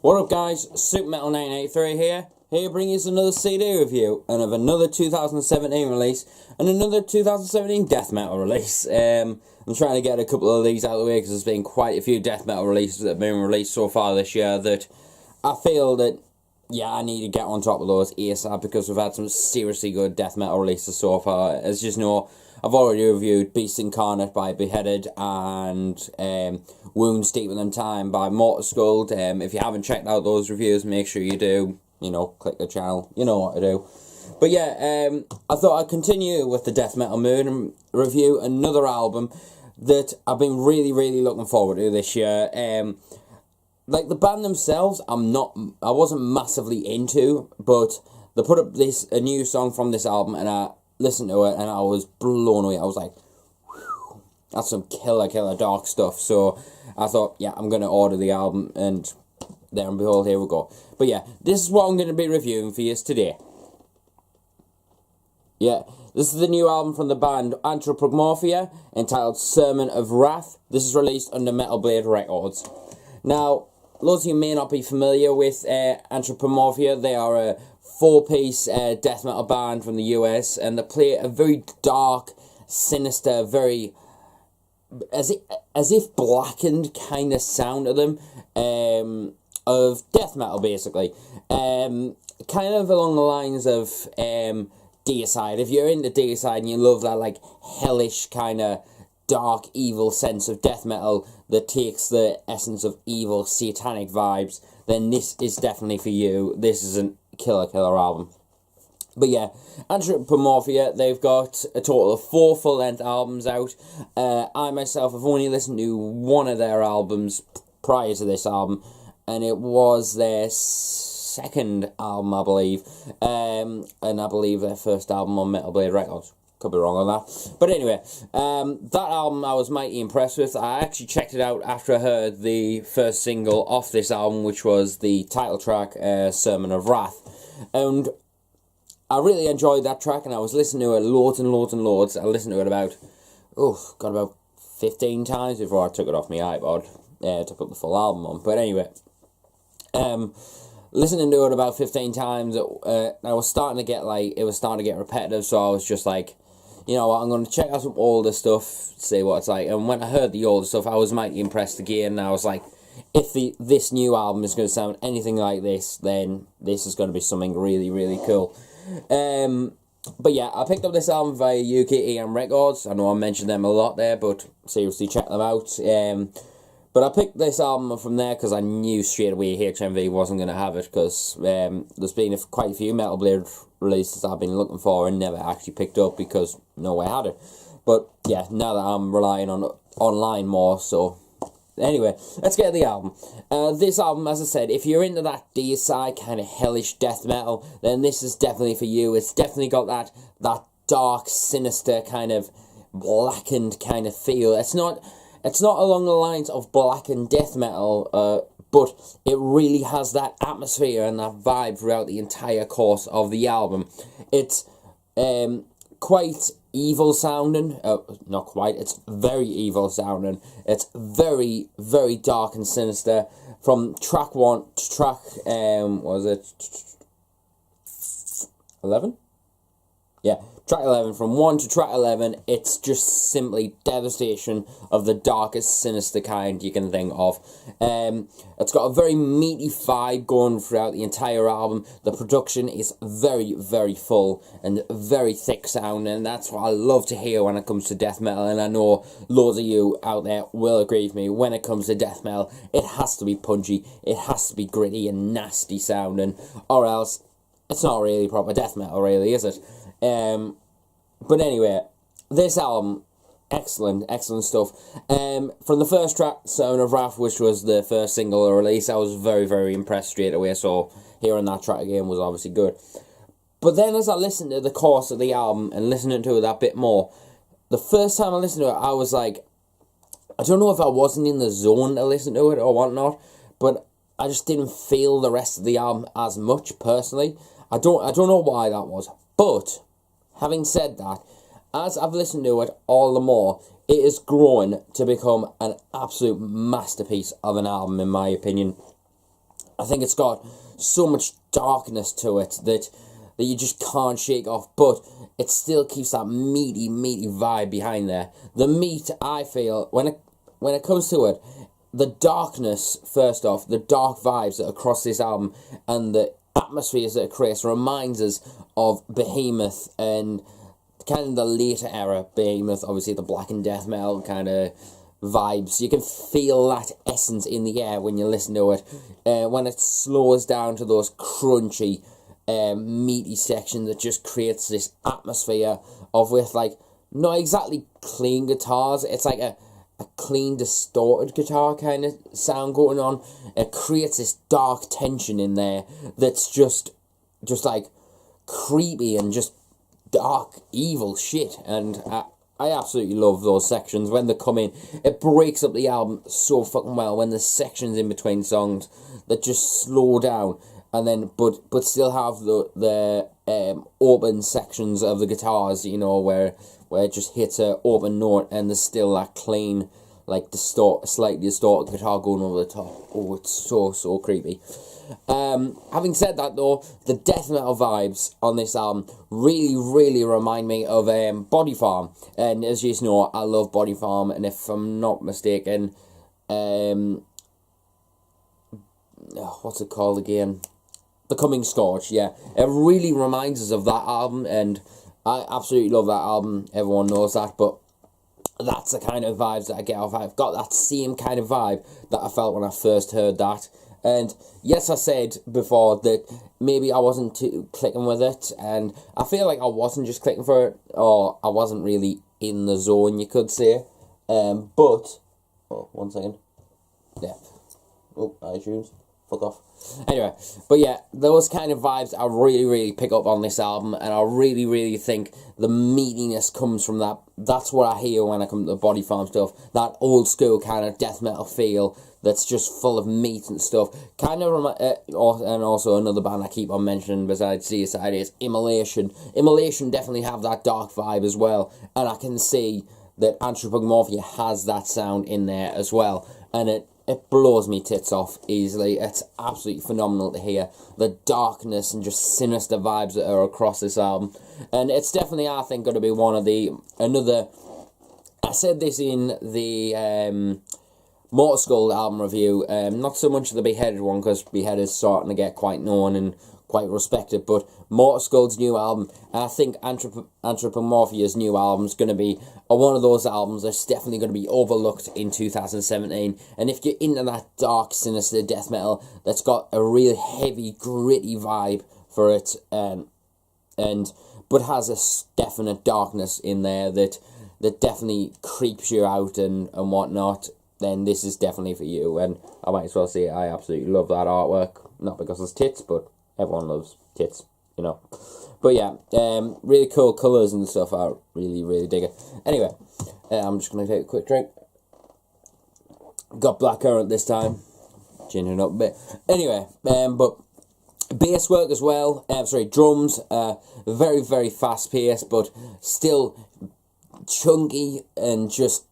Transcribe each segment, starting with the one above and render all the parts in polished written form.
What up guys, Super Metal 983 here bringing us another CD review and of another 2017 release and another 2017 death metal release. I'm trying to get a couple of these out of the way because there's been quite a few death metal releases that have been released so far this year that I feel that, yeah, I need to get on top of those ASAP because we've had some seriously good death metal releases so far. As you know, I've already reviewed Beast Incarnate by Beheaded and Wounds Deeper Than Time by Mortar Skull. If you haven't checked out those reviews, make sure you do. You know, click the channel. You know what to do. But yeah, I thought I'd continue with the death metal mood and review another album that I've been really looking forward to this year. Like the band themselves, I wasn't massively into, but they put up a new song from this album and I listened to it and I was blown away. I was like, whew, that's some killer dark stuff. So I thought, yeah, I'm going to order the album, and there and behold, here we go. But yeah, this is what I'm going to be reviewing for you today. Yeah, this is the new album from the band Antropomorphia, entitled Sermon of Wrath. This is released under Metal Blade Records. Now, lots of you may not be familiar with Antropomorphia. They are a four-piece death metal band from the US, and they play a very dark, sinister, very as if blackened kind of sound to them, of death metal basically, kind of along the lines of Deicide. If you're into Deicide and you love that like hellish kind of dark evil sense of death metal that takes the essence of evil satanic vibes, then this is definitely for you. This is a killer album. But yeah, Antropomorphia, they've got a total of 4 full-length albums out. I myself have only listened to one of their albums prior to this album, and it was their second album, I believe, and I believe their first album on Metal Blade Records. Could be wrong on that. But anyway, that album I was mighty impressed with. I actually checked it out after I heard the first single off this album, which was the title track, Sermon of Wrath. And I really enjoyed that track, and I was listening to it loads and loads. I listened to it about 15 times before I took it off my iPod to put the full album on. But anyway, listening to it about 15 times, I was starting to get repetitive, so I was just like, you know what, I'm going to check out some older stuff, see what it's like. And when I heard the older stuff, I was mighty impressed again, and I was like, if this new album is going to sound anything like this, then this is going to be something really cool. But yeah, I picked up this album via UKEM Records. I know I mentioned them a lot there, but seriously, check them out. But I picked this album from there because I knew straight away HMV wasn't going to have it, because there's been quite a few Metal Blade releases I've been looking for and never actually picked up because no way had it. But yeah, now that I'm relying on online more, so anyway, let's get to the album. This album, as I said, if you're into that Deicide kind of hellish death metal, then this is definitely for you. It's definitely got that dark, sinister kind of blackened kind of feel. It's not along the lines of blackened death metal, but it really has that atmosphere and that vibe throughout the entire course of the album. It's quite evil sounding, not quite, it's very evil sounding. It's very dark and sinister. From track 1 to track, was it 11? Yeah, track 11, from 1 to track 11, it's just simply devastation of the darkest, sinister kind you can think of. It's got a very meaty vibe going throughout the entire album. The production is very full and very thick sound, and that's what I love to hear when it comes to death metal, and I know loads of you out there will agree with me. When it comes to death metal, it has to be punchy, it has to be gritty and nasty sounding, or else it's not really proper death metal, really, is it? But anyway, this album, excellent stuff. From the first track, Sermon of Wrath, which was the first single release, I was very impressed straight away, so hearing that track again was obviously good. But then as I listened to the course of the album and listening to it that bit more, the first time I listened to it, I was like, I don't know if I wasn't in the zone to listen to it or whatnot, but I just didn't feel the rest of the album as much, personally. I don't know why that was, but having said that, as I've listened to it all the more, it is growing to become an absolute masterpiece of an album, in my opinion. I think it's got so much darkness to it that you just can't shake off, but it still keeps that meaty vibe behind there. The meat, I feel, when it comes to it, the darkness, first off, the dark vibes that are across this album and the atmospheres that it creates reminds us of Behemoth and kind of the later era Behemoth, obviously the black and death metal kind of vibes. You can feel that essence in the air when you listen to it. When it slows down to those crunchy, meaty sections, that just creates this atmosphere of with like not exactly clean guitars. It's like a clean distorted guitar kind of sound going on. It creates this dark tension in there that's just like creepy and just dark evil shit, and I absolutely love those sections when they come in. It breaks up the album so fucking well when there's sections in between songs that just slow down and then but still have the open sections of the guitars, you know, where it just hits a open note and there's still that clean, like slightly distorted guitar going over the top. Oh, it's so creepy. Having said that though, the death metal vibes on this album really remind me of Body Farm, and as you know, I love Body Farm, and if I'm not mistaken, what's it called again? The Coming Scourge, yeah. It really reminds us of that album, and I absolutely love that album. Everyone knows that, but that's the kind of vibes that I get off. I've got that same kind of vibe that I felt when I first heard that. And yes, I said before that maybe I wasn't too clicking with it, and I feel like I wasn't just clicking for it, or I wasn't really in the zone, you could say. But, oh, 1 second. Yeah. Oh, iTunes. Fuck off. Anyway, but yeah, those kind of vibes I really pick up on this album, and I really think the meatiness comes from that. That's what I hear when I come to the Body Farm stuff. That old school kind of death metal feel that's just full of meat and stuff. Kind of and also another band I keep on mentioning besides Deicide is Immolation. Immolation definitely have that dark vibe as well, and I can see that Antropomorphia has that sound in there as well, and it blows me tits off easily. It's absolutely phenomenal to hear the darkness and just sinister vibes that are across this album. And it's definitely, I think, going to be one of another, I said this in the Mortal Skull album review, not so much the Beheaded one, because Beheaded is starting to get quite known and quite respected, but Mortal Skull's new album, and I think Antropomorphia's new album is going to be one of those albums that's definitely going to be overlooked in 2017. And if you're into that dark, sinister death metal that's got a real heavy, gritty vibe for it, but has a definite darkness in there that definitely creeps you out and whatnot, then this is definitely for you. And I might as well say I absolutely love that artwork, not because it's tits, but everyone loves tits, you know. But yeah, really cool colours and stuff. I really dig it. Anyway, I'm just going to take a quick drink. Got blackcurrant this time. Changing it up a bit. Anyway, but bass work as well. Drums. Very fast paced, but still chunky and just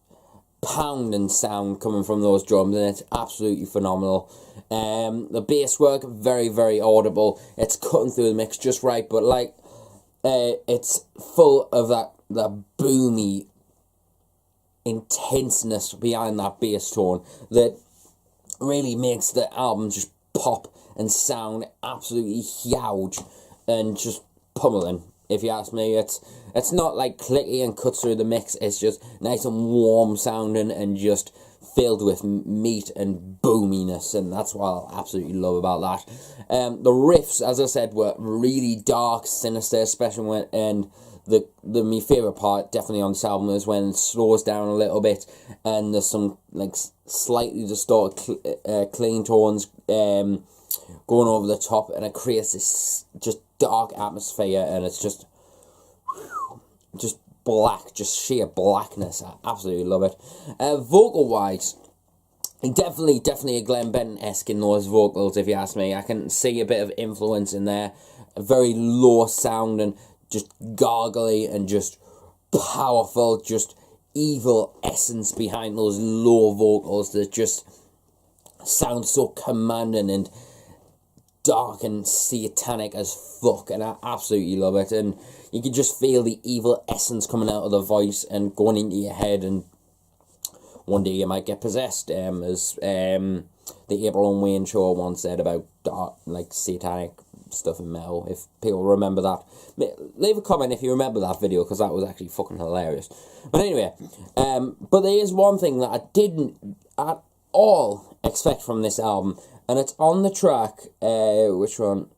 pounding sound coming from those drums, and it's absolutely phenomenal. The bass work, very audible. It's cutting through the mix just right, but like it's full of that boomy intenseness behind that bass tone that really makes the album just pop and sound absolutely huge and just pummeling. If you ask me, it's not like clicky and cuts through the mix. It's just nice and warm sounding and just filled with meat and boominess, and that's what I absolutely love about that. The riffs, as I said, were really dark, sinister, especially when, and my favourite part definitely on this album is when it slows down a little bit and there's some like slightly distorted clean tones going over the top, and it creates this just dark atmosphere, and it's just black, just sheer blackness. I absolutely love it. Vocal wise, definitely a Glenn Benton-esque in those vocals, if you ask me. I can see a bit of influence in there. A very low sound and just gargly and just powerful, just evil essence behind those low vocals that just sound so commanding and dark and satanic as fuck, and I absolutely love it. And you can just feel the evil essence coming out of the voice and going into your head, and one day you might get possessed, as the April and Wayne show once said about dark, like satanic stuff in metal. If people remember that, leave a comment if you remember that video, because that was actually fucking hilarious. But anyway, but there is one thing that I didn't at all expect from this album, and it's on the track, which one?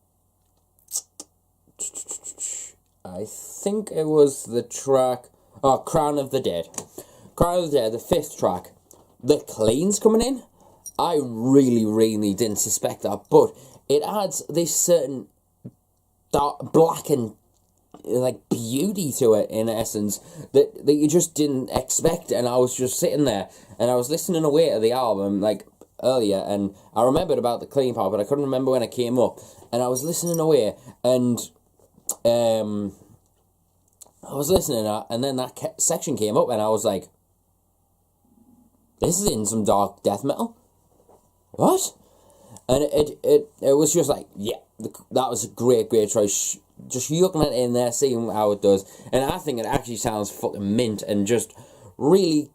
I think it was the track, Crown of the Dead. Crown of the Dead, the 5th track. The clean's coming in. I really didn't suspect that, but it adds this certain dark, black and like beauty to it, in essence, that you just didn't expect. And I was just sitting there and I was listening away to the album like earlier, and I remembered about the clean part, but I couldn't remember when it came up. And I was listening away, and I was listening, and then that section came up, and I was like, this is in some dark death metal. What? And it was just like, yeah, that was a great choice. Just yucking it in there, seeing how it does. And I think it actually sounds fucking mint, and just really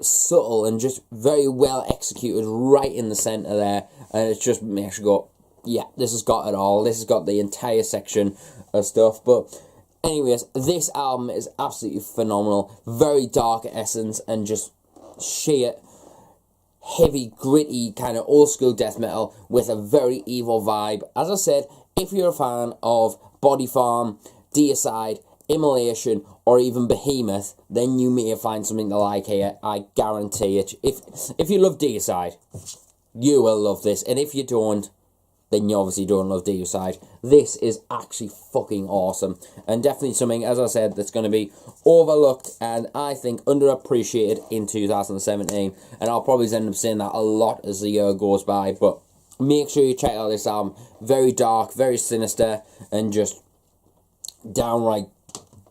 subtle, and just very well executed right in the centre there. And it just makes you go, yeah, this has got it all. This has got the entire section of stuff. But anyways, this album is absolutely phenomenal. Very dark essence, and just sheer heavy, gritty, kind of old school death metal with a very evil vibe. As I said, if you're a fan of Body Farm, Deicide, Immolation, or even Behemoth, then you may find something to like here. I guarantee it. If you love Deicide, you will love this. And if you don't, then you obviously don't love Deicide. This is actually fucking awesome. And definitely something, as I said, that's going to be overlooked and I think underappreciated in 2017. And I'll probably end up saying that a lot as the year goes by. But make sure you check out this album. Very dark, very sinister, and just downright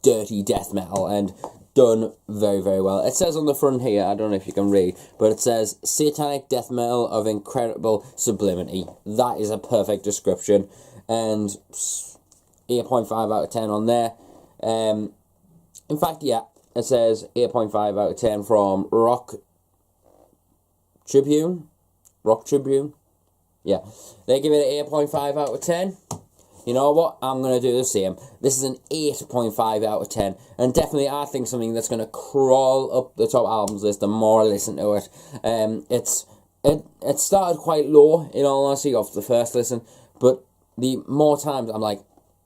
dirty death metal, and done very well. It says on the front here, I don't know if you can read, but it says satanic death metal of incredible sublimity. That is a perfect description, and 8.5 out of 10 on there. In fact, yeah, it says 8.5 out of 10 from Rock Tribune. Yeah, they give it an 8.5 out of 10. You know what? I'm going to do the same. This is an 8.5 out of 10. And definitely, I think something that's going to crawl up the top albums list the more I listen to it. It started quite low, in all honesty, off the first listen. But the more times I'm like,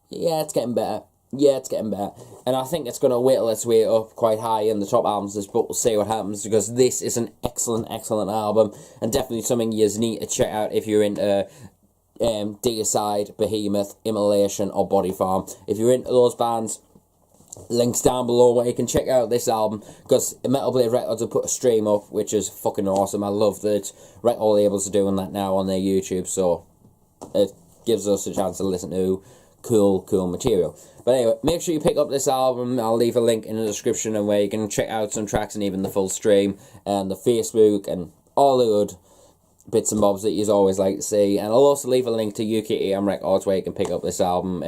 yeah, it's getting better. Yeah, it's getting better. And I think it's going to whittle its way up quite high in the top albums list. But we'll see what happens, because this is an excellent album. And definitely something you need to check out if you're into Deicide, Behemoth, Immolation, or Body Farm. If you're into those bands, links down below where you can check out this album, because Metal Blade Records have put a stream up, which is fucking awesome. I love that record labels are doing that now on their YouTube, so it gives us a chance to listen to cool material. But anyway, make sure you pick up this album. I'll leave a link in the description and where you can check out some tracks and even the full stream, and the Facebook and all the good bits and bobs that you always like to see. And I'll also leave a link to UKEM Records where you can pick up this album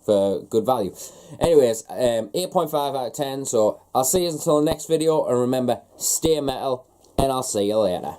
for good value. Anyways, 8.5 out of 10. So I'll see you until the next video, and remember, stay metal, and I'll see you later.